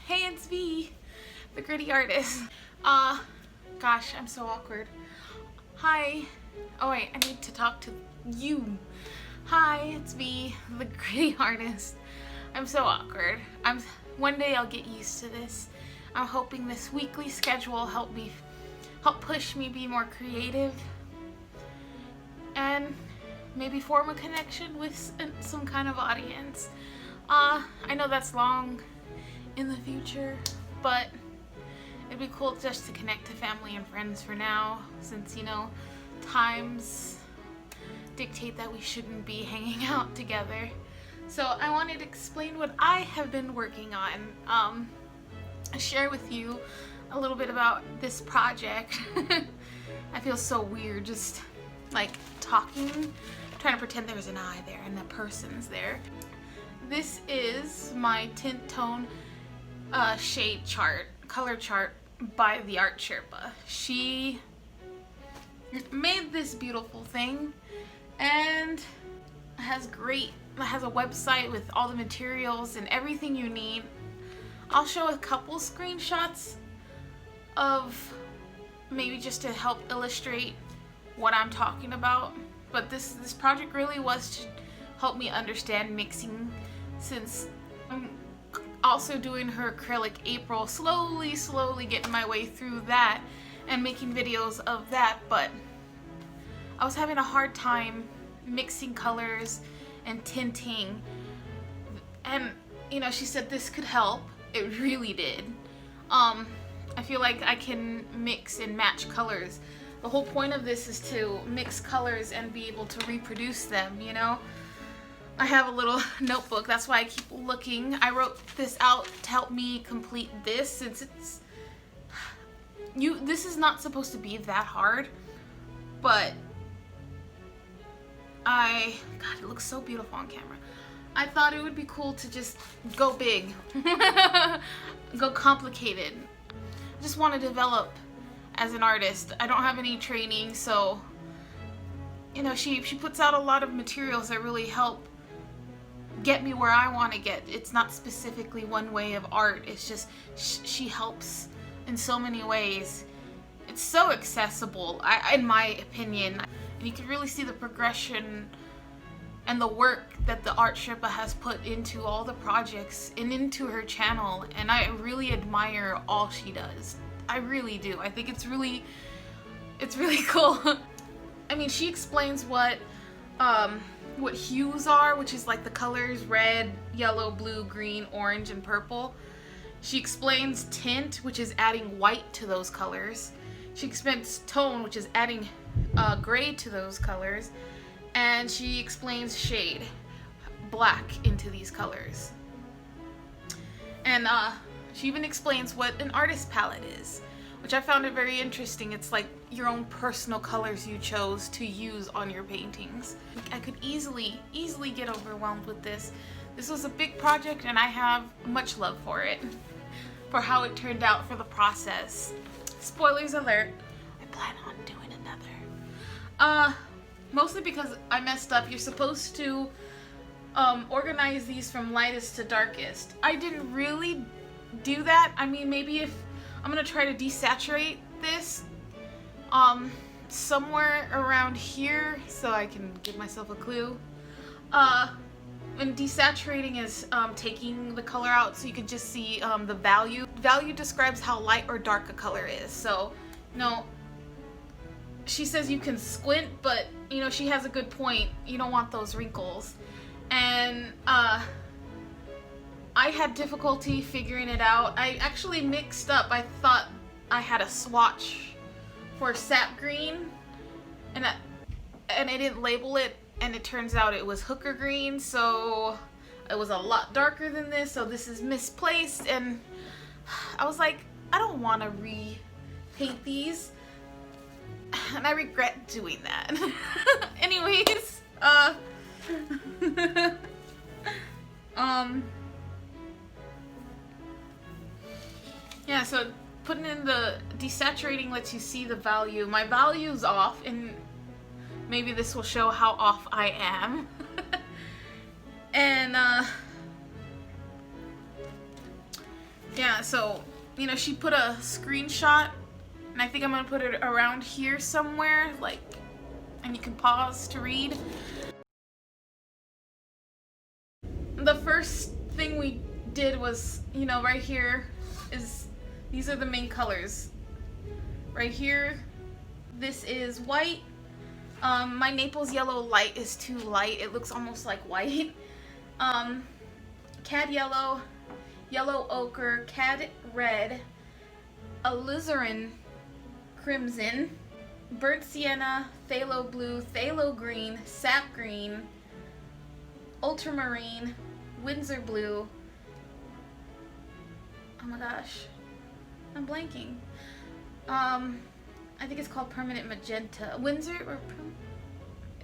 Hey, it's V, the gritty artist. Gosh, I'm so awkward. Hi. Oh wait, I need to talk to you. Hi, it's V, the gritty artist. I'm so awkward. One day I'll get used to this. I'm hoping this weekly schedule help push me be more creative and maybe form a connection with some kind of audience. I know that's long in the future, but it'd be cool just to connect to family and friends for now, since, you know, times dictate that we shouldn't be hanging out together. So I wanted to explain what I have been working on, share with you a little bit about this project. I feel so weird just like talking, trying to pretend there's an eye there and the person's there. This is my tint tone shade chart, color chart by the Art Sherpa. She made this beautiful thing and has a website with all the materials and everything you need. I'll show a couple screenshots of maybe just to help illustrate what I'm talking about, but this project really was to help me understand mixing, since I'm also doing her acrylic April, slowly getting my way through that and making videos of that, but I was having a hard time mixing colors and tinting, and you know, she said this could help. It really did. I feel like I can mix and match colors. The whole point of this is to mix colors and be able to reproduce them, you know? I have a little notebook, that's why I keep looking. I wrote this out to help me complete this, since this is not supposed to be that hard, but God, it looks so beautiful on camera. I thought it would be cool to just go big, go complicated. I just want to develop as an artist. I don't have any training, so, you know, she puts out a lot of materials that really help get me where I want to get. It's not specifically one way of art, it's just she helps in so many ways. It's so accessible, in my opinion, and you can really see the progression and the work that the Art Sherpa has put into all the projects and into her channel, and I really admire all she does. I really do. I think it's really cool. I mean, she explains what hues are, which is like the colors red, yellow, blue, green, orange, and purple. She explains tint, which is adding white to those colors. She explains tone, which is adding gray to those colors. And she explains shade, black, into these colors. And she even explains what an artist palette is, which I found it very interesting. It's like your own personal colors you chose to use on your paintings. I could easily get overwhelmed with this. This was a big project, and I have much love for it, for how it turned out, for the process. Spoilers alert, I plan on doing another. Mostly because I messed up. You're supposed to organize these from lightest to darkest. I didn't really do that. I mean, maybe if I'm gonna try to desaturate this somewhere around here, so I can give myself a clue. And desaturating is taking the color out so you can just see the value. Value describes how light or dark a color is. So, you know, she says you can squint, but you know, she has a good point. You don't want those wrinkles. And I had difficulty figuring it out. I actually mixed up. I thought I had a swatch for sap green, and I didn't label it, and it turns out it was hooker green, so it was a lot darker than this, so this is misplaced. And I was like, I don't want to repaint these, and I regret doing that. Anyways, yeah, so putting in the desaturating lets you see the value. My value's off, and maybe this will show how off I am. And Yeah, so, you know, she put a screenshot, and I think I'm gonna put it around here somewhere, like, and you can pause to read. The first thing we did was, you know, right here is, these are the main colors. Right here, this is white. My Naples yellow light is too light. It looks almost like white. Cad yellow, yellow ochre, cad red, alizarin crimson, burnt sienna, phthalo blue, phthalo green, sap green, ultramarine, Windsor blue. Oh my gosh, I'm blanking. I think it's called permanent magenta. Windsor or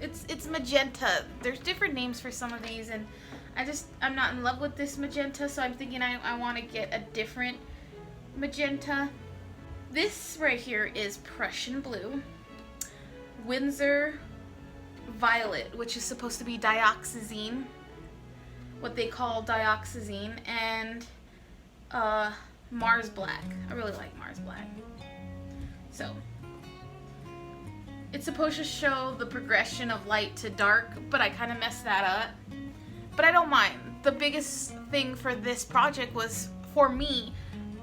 it's magenta. There's different names for some of these, and I'm not in love with this magenta, so I'm thinking I want to get a different magenta. This right here is Prussian blue, Windsor violet, which is supposed to be dioxazine, what they call dioxazine, and Mars black. I really like Mars black. So it's supposed to show the progression of light to dark, but I kind of messed that up. But I don't mind. The biggest thing for this project was for me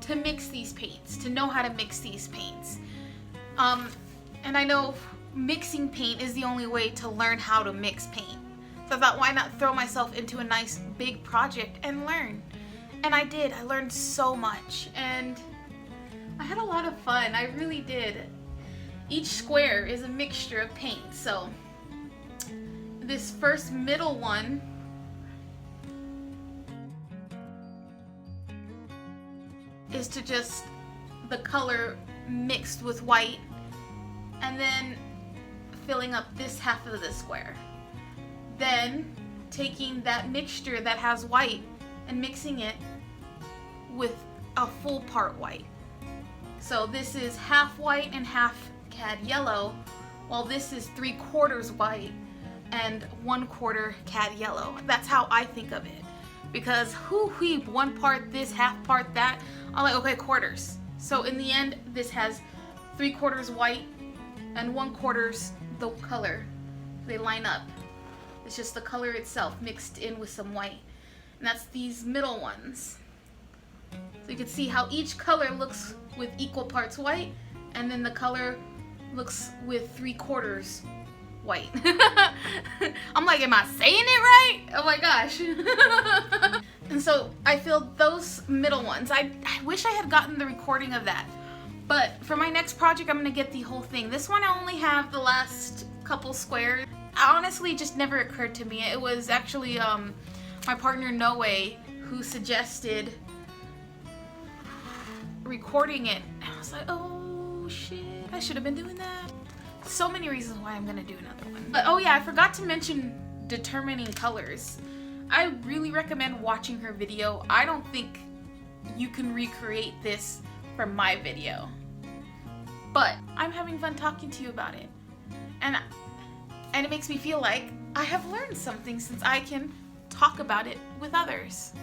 to mix these paints, to know how to mix these paints. And I know mixing paint is the only way to learn how to mix paint. So I thought, why not throw myself into a nice big project and learn? And I did. I learned so much, and I had a lot of fun. I really did. Each square is a mixture of paint. So this first middle one is to just the color mixed with white, and then filling up this half of the square. Then taking that mixture that has white and mixing it with a full part white. So this is half white and half cad yellow, while this is 3/4 white and 1/4 cad yellow. That's how I think of it. Because one part this, half part that, I'm like, okay, quarters. So in the end, this has 3/4 white and 1/4 the color. They line up. It's just the color itself mixed in with some white. And that's these middle ones. So you can see how each color looks with equal parts white, and then the color looks with 3/4 white. I'm like, am I saying it right? Oh my gosh. And so I filled those middle ones. I wish I had gotten the recording of that. But for my next project, I'm gonna get the whole thing. This one I only have the last couple squares. Honestly, it just never occurred to me. It was actually my partner Noe who suggested recording it. And I was like, oh shit, I should have been doing that. So many reasons why I'm gonna do another one. But oh yeah, I forgot to mention determining colors. I really recommend watching her video. I don't think you can recreate this from my video. But I'm having fun talking to you about it. And it makes me feel like I have learned something since I can talk about it with others.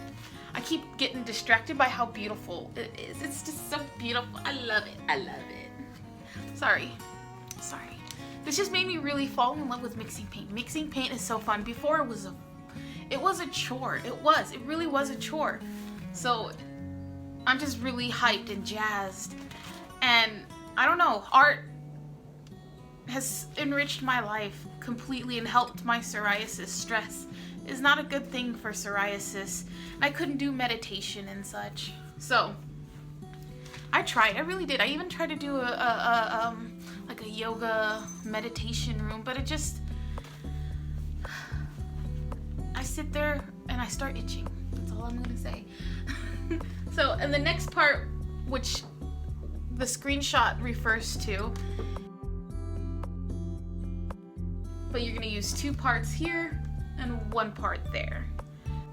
I keep getting distracted by how beautiful it is. It's just so beautiful. I love it. I love it. Sorry. This just made me really fall in love with mixing paint. Mixing paint is so fun. Before it was a chore. It really was a chore. So I'm just really hyped and jazzed. And I don't know, art has enriched my life completely and helped my psoriasis. Stress is not a good thing for psoriasis. I couldn't do meditation and such. So I tried. I really did. I even tried to do like a yoga meditation room, but it just, I sit there and I start itching. That's all I'm gonna say. So, and the next part, which the screenshot refers to, but you're gonna use 2 parts here and 1 part there.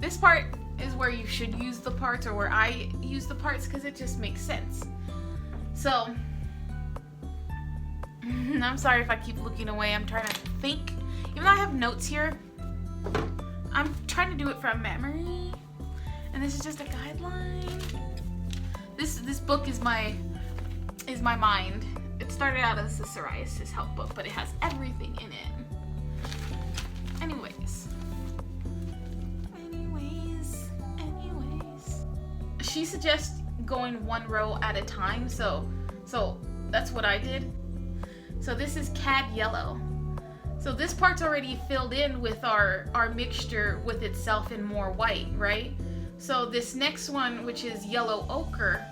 This part is where you should use the parts, or where I use the parts, because it just makes sense. So, I'm sorry if I keep looking away. I'm trying to think. Even though I have notes here, I'm trying to do it from memory. And this is just a guideline. This book is my mind. It started out as a psoriasis help book, but it has everything in it. Anyways. She suggests going one row at a time, so that's what I did. So this is cad yellow. So this part's already filled in with our mixture with itself in more white, right? So this next one, which is yellow ochre,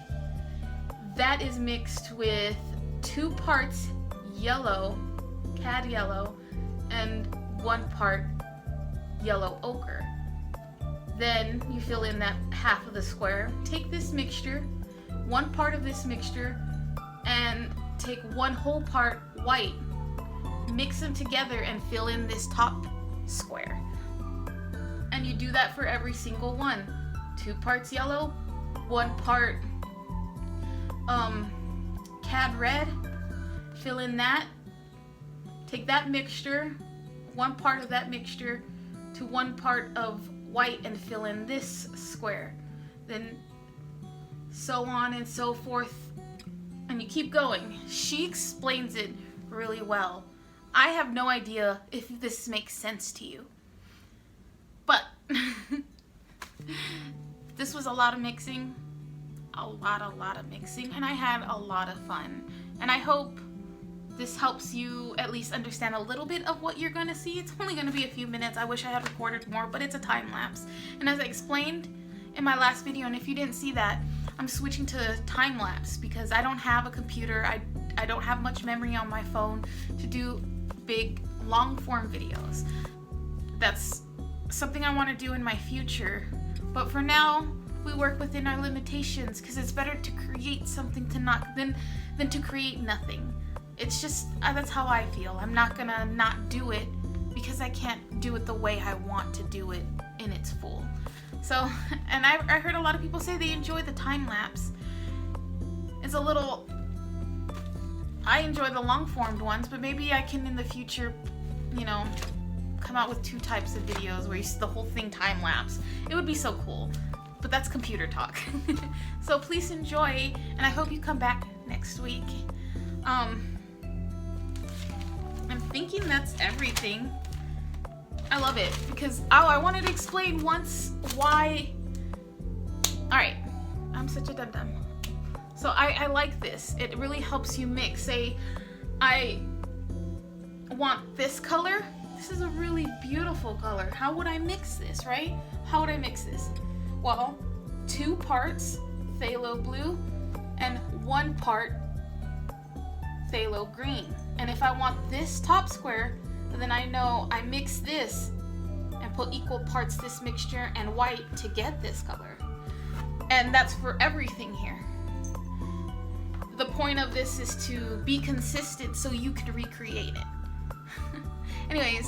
that is mixed with 2 parts yellow, cad yellow, and 1 part yellow ochre. Then you fill in that half of the square. Take this mixture, 1 part of this mixture, and take 1 whole part white. Mix them together and fill in this top square. And you do that for every single one. 2 parts yellow, 1 part cad red. Fill in that. Take that mixture, 1 part of that mixture, to 1 part of white and fill in this square. Then so on and so forth. And you keep going. She explains it really well. I have no idea if this makes sense to you. But this was a lot of mixing. A lot of mixing. And I had a lot of fun. And I hope this helps you at least understand a little bit of what you're going to see. It's only going to be a few minutes. I wish I had recorded more, but it's a time lapse. And as I explained in my last video, and if you didn't see that, I'm switching to time lapse because I don't have a computer. I don't have much memory on my phone to do big long form videos. That's something I want to do in my future. But for now, we work within our limitations because it's better to create something than to create nothing. It's just, that's how I feel. I'm not gonna not do it because I can't do it the way I want to do it in its full. So, and I heard a lot of people say they enjoy the time lapse. It's a little, I enjoy the long formed ones, but maybe I can in the future, you know, come out with 2 types of videos where you see the whole thing time lapse. It would be so cool, but that's computer talk. So please enjoy, and I hope you come back next week. I'm thinking that's everything. I love it because, I wanted to explain once why. Alright, I'm such a dum-dum. So I like this. It really helps you mix. Say, I want this color. This is a really beautiful color. How would I mix this, right? How would I mix this? Well, 2 parts phthalo blue and 1 part phthalo green. And if I want this top square, then I know I mix this and put equal parts this mixture and white to get this color. And that's for everything here. The point of this is to be consistent so you can recreate it. Anyways.